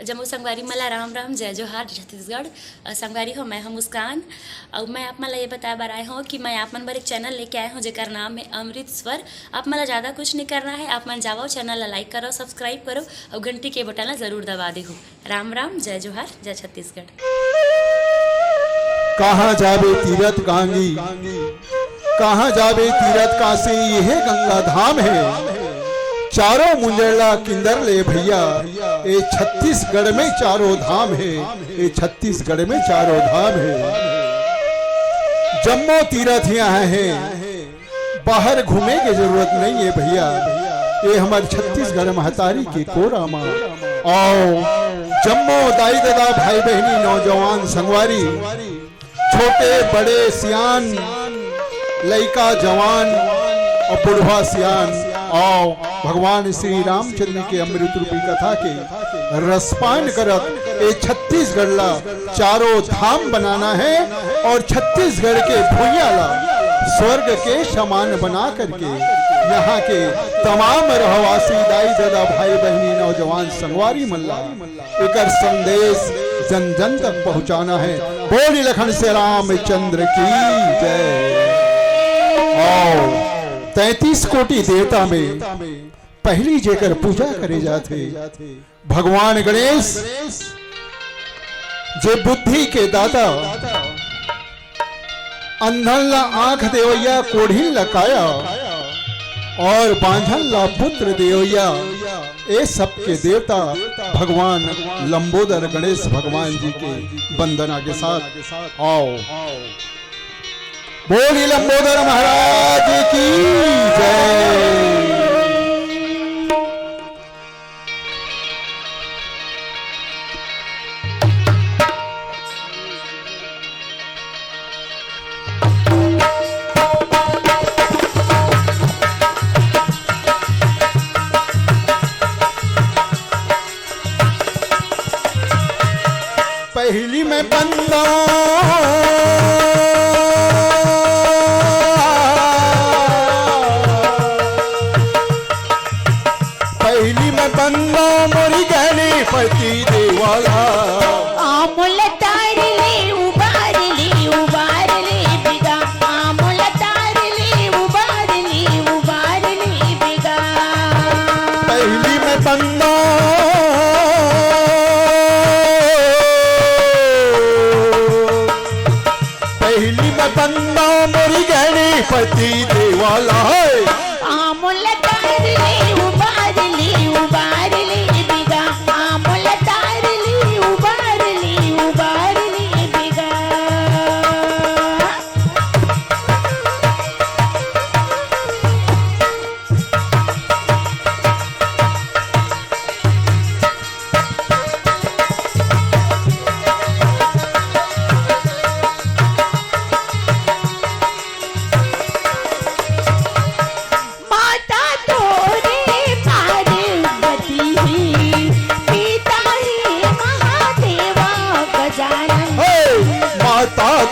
जम्मू संगवारी मला राम राम जय जोहार छत्तीसगढ़। संगवारी हो, मैं हूँ मुस्कान और मैं आप मला ये बताया बार आए हूँ कि मैं आप मन बर एक चैनल लेके आए हूँ जेकर नाम है अमृत स्वर। आप मला ज़्यादा कुछ नहीं करना है, आप मन जाओ चैनल ला लाइक करो, सब्सक्राइब करो और घंटी के बटन ला जरूर दबा दे हो। राम राम जय जोहार जय छत्तीसगढ़। कहाँ जावे तीरथ गांगी, कहाँ जावे तीरथ काशी, यह गंगा धाम है। चारों मुंजला किंदर ले भैया, ये छत्तीसगढ़ में चारों धाम है, ये छत्तीसगढ़ में चारों धाम है। जम्मू तीरथ यहाँ है, बाहर घूमे की जरूरत नहीं है भैया। ये हमारे छत्तीसगढ़ महतारी के कोरा माँ। आओ जम्मू दाई दादा भाई बहनी नौजवान संगवारी, छोटे बड़े सियान, लड़का जवान और बुढ़वा सियान, आओ भगवान श्री रामचंद्र के अमृत रूपी कथा के रसपान करत ये छत्तीसगढ़ ला चारों धाम बनाना है और छत्तीसगढ़ के भूइया ला स्वर्ग के समान बना करके यहाँ के तमाम रहवासी दाई दादा भाई बहनी नौजवान संगवारी मल्ला एक संदेश जन जन तक पहुँचाना है। बोली लखन से रामचंद्र की जय। आओ 33 कोटि देवता में पहली जेकर पूजा करे जाते भगवान गणेश, जे बुद्धि के दाता, अंधन ला आंख देवैया, कोढ़ी ला काया और बांझन ला पुत्र देवैया, ये सबके देवता भगवान लंबोदर गणेश भगवान जी के वंदना के साथ आओ बोली लंबोदर महाराज की जय। पहली में बंदा मोरी गणपति देवाला, आमुल तार ले उबार ले बिगा, आमुल तार ले उबार ले बिगा। पहली में बंदा मोरी गणपति देवाला है। आमुल तार ले उबार ले बिगा, आमुल तार ले उबार ले बिगा।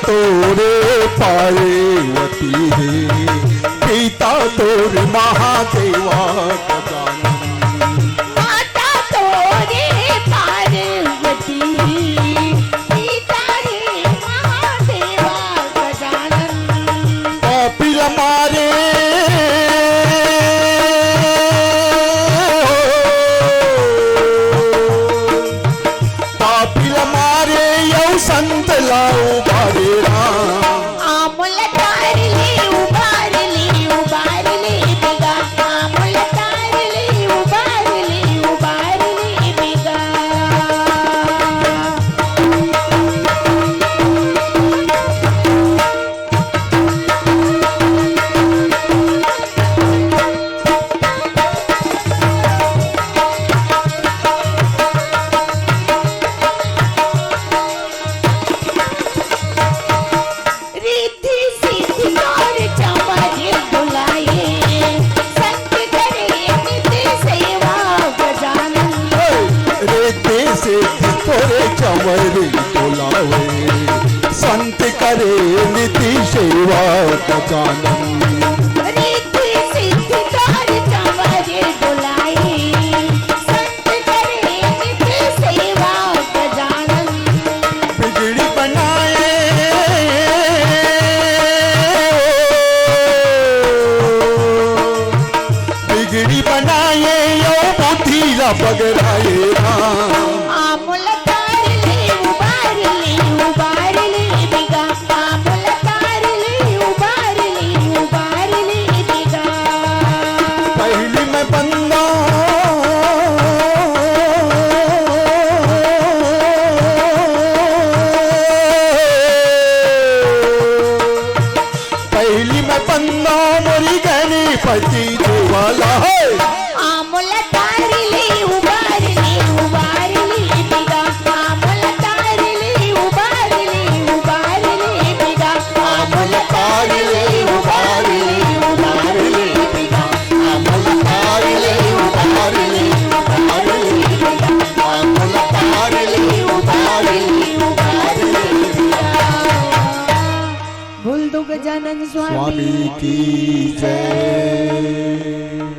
तोरे पार्वती है, पिता तोरे महादेवा गजानन। माता तोरे पार्वती, पिता रे महादेवा गजानन। कपिल मारे यौ संत लाओ बारे राम। आमुल तार ले उबार ले बिगा, आमुल तार ले उबार ले बिगा। चंवरी बोलावे संत करे नीति सेवा गजानन। रीति सिद्धि तार चंवरी बुलाए, संत करे नित्य सेवा गजानन स्वामी स्वामी की जय।